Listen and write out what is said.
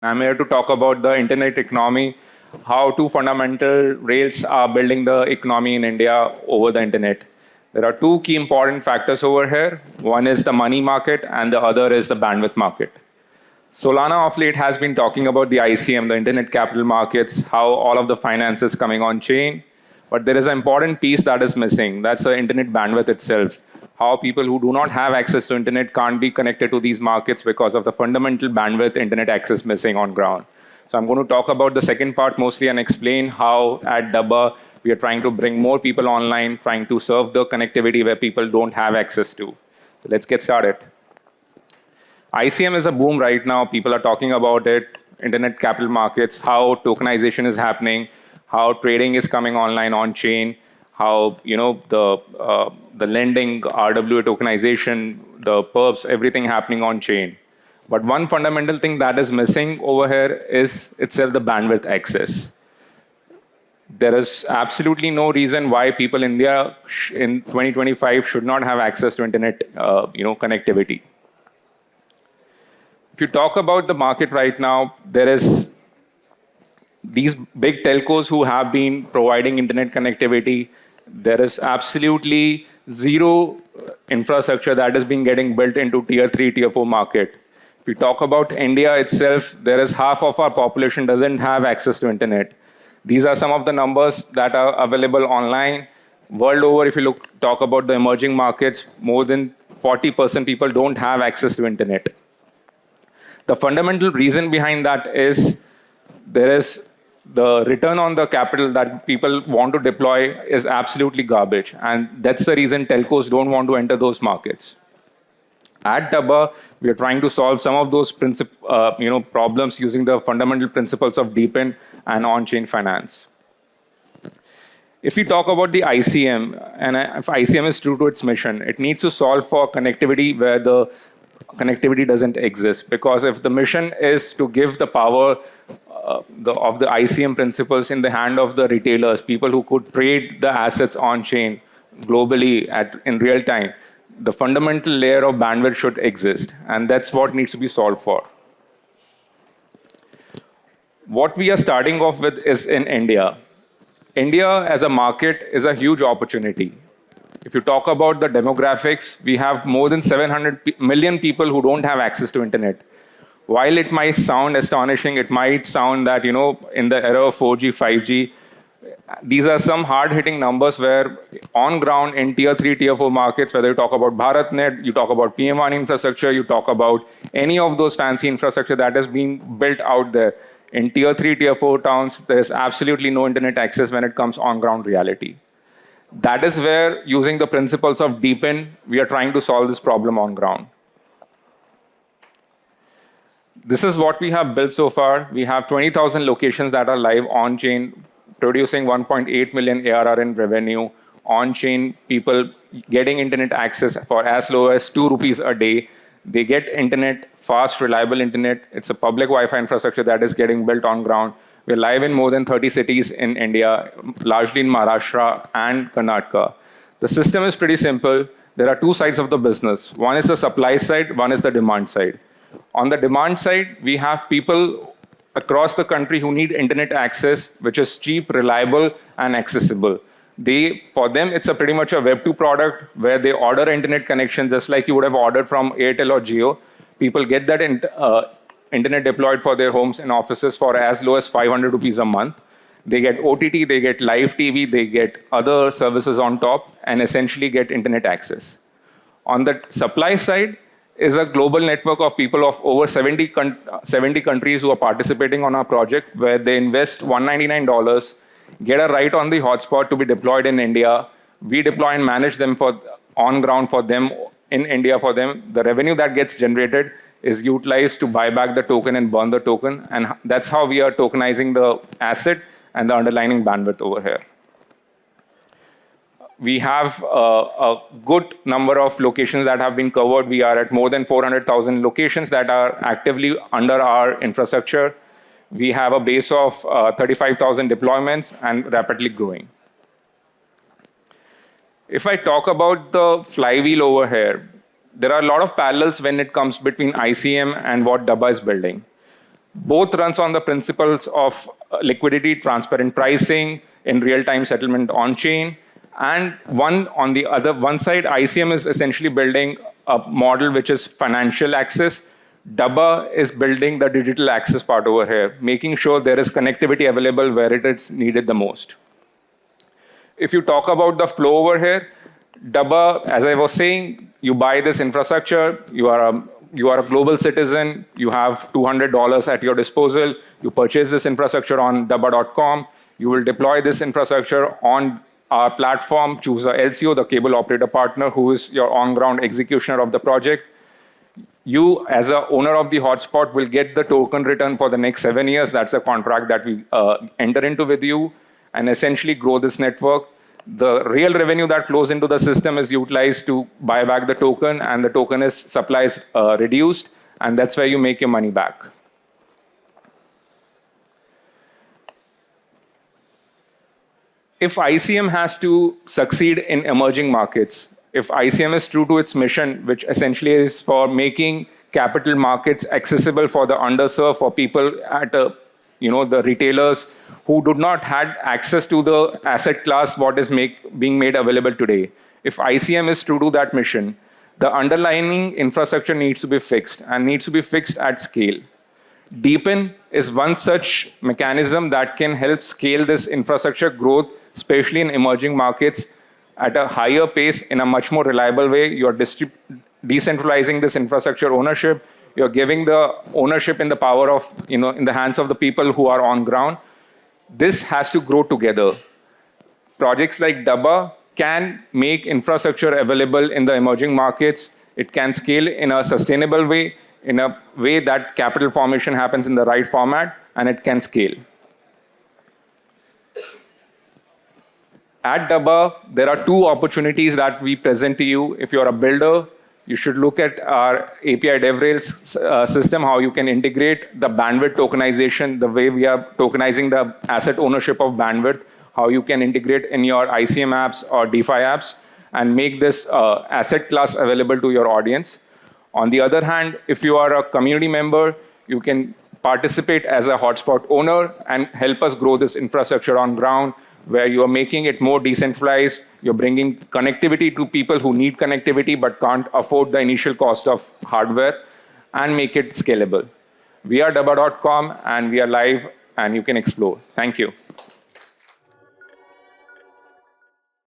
I'm here to talk about the internet economy, how two fundamental rails are building the economy in India over the internet. There are two key important factors over here. One is the money market, and the other is the bandwidth market. Solana of late has been talking about the ICM, the internet capital markets, how all of the finance is coming on chain. But there is an important piece that is missing. That's the internet bandwidth itself. How people who do not have access to internet can't be connected to these markets because of the fundamental bandwidth internet access missing on ground. So I'm going to talk about the second part mostly and explain how at Dabba we are trying to bring more people online, trying to serve the connectivity where people don't have access to. So let's get started. ICM is a boom right now. People are talking about it. Internet capital markets, how tokenization is happening, how trading is coming online on chain, how the lending, RWA tokenization, the perps, everything happening on chain. But one fundamental thing that is missing over here is itself the bandwidth access. There is absolutely no reason why people in India in 2025 should not have access to internet connectivity. If you talk about the market right now, there is these big telcos who have been providing internet connectivity. There is absolutely zero infrastructure that is being getting built into tier 3, tier 4 market. If we talk about India itself, there is half of our population doesn't have access to internet. These are some of the numbers that are available online. World over, if you talk about the emerging markets, more than 40% people don't have access to internet. The fundamental reason behind that is there is the return on the capital that people want to deploy is absolutely garbage. And that's the reason telcos don't want to enter those markets. At Dabba, we are trying to solve some of those problems using the fundamental principles of DePIN and on-chain finance. If we talk about the ICM, and if ICM is true to its mission, it needs to solve for connectivity where the connectivity doesn't exist. Because if the mission is to give the power of the ICM principles in the hand of the retailers, people who could trade the assets on chain globally in real time, the fundamental layer of bandwidth should exist. And that's what needs to be solved for. What we are starting off with is in India. India as a market is a huge opportunity. If you talk about the demographics, we have more than 700 million people who don't have access to internet. While it might sound astonishing, it might sound that, in the era of 4G, 5G, these are some hard-hitting numbers where on ground in tier 3, tier 4 markets, whether you talk about BharatNet, you talk about PM1 infrastructure, you talk about any of those fancy infrastructure that is being built out there. In tier 3, tier 4 towns, there is absolutely no internet access when it comes on-ground reality. That is where, using the principles of DePIN, we are trying to solve this problem on ground. This is what we have built so far. We have 20,000 locations that are live on-chain, producing 1.8 million ARR in revenue. On-chain, people getting internet access for as low as 2 rupees a day. They get internet, fast, reliable internet. It's a public Wi-Fi infrastructure that is getting built on ground. We're live in more than 30 cities in India, largely in Maharashtra and Karnataka. The system is pretty simple. There are two sides of the business. One is the supply side, one is the demand side. On the demand side, we have people across the country who need internet access, which is cheap, reliable, and accessible. For them, it's pretty much a Web 2 product where they order internet connection just like you would have ordered from Airtel or Jio. People get that internet deployed for their homes and offices for as low as 500 rupees a month. They get OTT, they get live TV, they get other services on top, and essentially get internet access. On the supply side is a global network of people of over 70 countries who are participating on our project, where they invest $199, get a right on the hotspot to be deployed in India. We deploy and manage them on ground for them in India for them. The revenue that gets generated is utilized to buy back the token and burn the token. And that's how we are tokenizing the asset and the underlying bandwidth over here. We have a good number of locations that have been covered. We are at more than 400,000 locations that are actively under our infrastructure. We have a base of 35,000 deployments and rapidly growing. If I talk about the flywheel over here, there are a lot of parallels when it comes between ICM and what Dabba is building. Both runs on the principles of liquidity, transparent pricing, in real-time settlement on-chain. And one side, ICM is essentially building a model which is financial access. Dabba is building the digital access part over here, making sure there is connectivity available where it is needed the most. If you talk about the flow over here, Dabba, as I was saying, you buy this infrastructure, you are a global citizen, you have $200 at your disposal, you purchase this infrastructure on Dabba.com, you will deploy this infrastructure on our platform, choose a LCO, the cable operator partner, who is your on-ground executioner of the project. You, as an owner of the hotspot, will get the token return for the next 7 years. That's a contract that we enter into with you and essentially grow this network. The real revenue that flows into the system is utilized to buy back the token, and the token is supply is reduced, and that's where you make your money back. If ICM has to succeed in emerging markets, if ICM is true to its mission, which essentially is for making capital markets accessible for the underserved, for people at the retailers who do not have access to the asset class what is being made available today. If ICM is true to that mission, the underlying infrastructure needs to be fixed and needs to be fixed at scale. DePIN is one such mechanism that can help scale this infrastructure growth, especially in emerging markets, at a higher pace in a much more reliable way. You're decentralizing this infrastructure ownership. You're giving the ownership in the power of, in the hands of the people who are on ground. This has to grow together. Projects like Dabba can make infrastructure available in the emerging markets. It can scale in a sustainable way, in a way that capital formation happens in the right format, and it can scale. At Dabba, there are two opportunities that we present to you. If you're a builder, you should look at our API DevRails system, how you can integrate the bandwidth tokenization, the way we are tokenizing the asset ownership of bandwidth, how you can integrate in your ICM apps or DeFi apps and make this asset class available to your audience. On the other hand, if you are a community member, you can participate as a hotspot owner and help us grow this infrastructure on ground, where you are making it more decentralized. You're bringing connectivity to people who need connectivity but can't afford the initial cost of hardware, and make it scalable. We are Dabba.com, and we are live, and you can explore. Thank you.